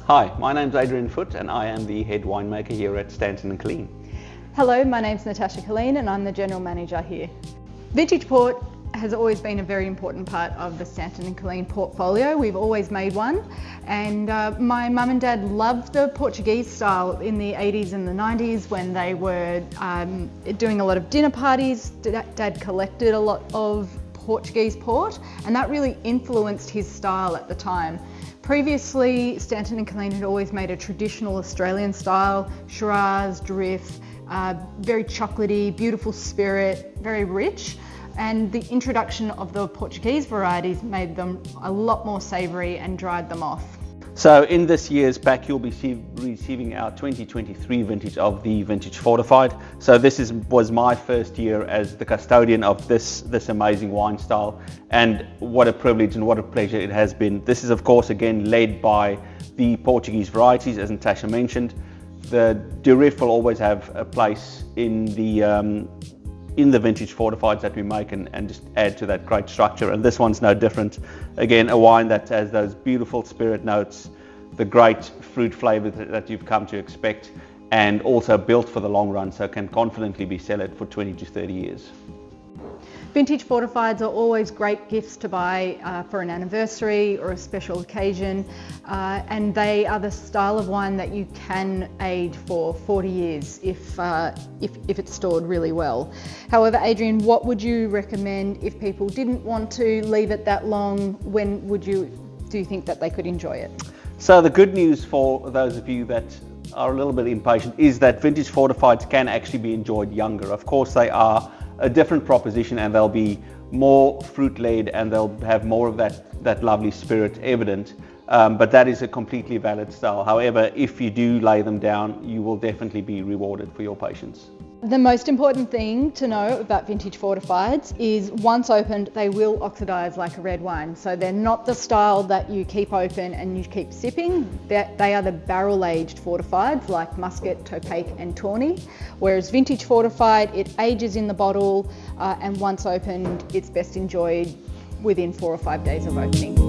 Hi, my name's Adrian Foote and I am the head winemaker here at Stanton & Killeen. Hello, my name's Natasha Killeen and I'm the General Manager here. Vintage port has always been a very important part of the Stanton & Killeen portfolio. We've always made one, and my mum and dad loved the Portuguese style in the 80s and the 90s when they were doing a lot of dinner parties. Dad collected a lot of Portuguese port and that really influenced his style at the time. Previously, Stanton & Killeen had always made a traditional Australian style, Shiraz, Drift, very chocolatey, beautiful spirit, very rich. And the introduction of the Portuguese varieties made them a lot more savoury and dried them off. So in this year's pack you'll be receiving our 2023 vintage of the Vintage Fortified. So this was my first year as the custodian of this amazing wine style, and what a privilege and what a pleasure it has been. This is of course again led by the Portuguese varieties, as Natasha mentioned. The Durif will always have a place in the vintage fortifieds that we make and just add to that great structure, and this one's no different. Again, a wine that has those beautiful spirit notes, the great fruit flavour that you've come to expect, and also built for the long run, so can confidently be sold for 20 to 30 years. Vintage fortifieds are always great gifts to buy for an anniversary or a special occasion, and they are the style of wine that you can age for 40 years if it's stored really well. However, Adrian, what would you recommend if people didn't want to leave it that long? When do you think that they could enjoy it? So the good news for those of you that are a little bit impatient is that vintage fortifieds can actually be enjoyed younger. Of course, they are a different proposition and they'll be more fruit-led and they'll have more of that lovely spirit evident, but that is a completely valid style. However, if you do lay them down, you will definitely be rewarded for your patience. The most important thing to know about vintage fortifieds is once opened, they will oxidise like a red wine. So they're not the style that you keep open and you keep sipping. They are the barrel-aged fortifieds like Muscat, Topache and Tawny. Whereas vintage fortified, it ages in the bottle and once opened, it's best enjoyed within 4 or 5 days of opening.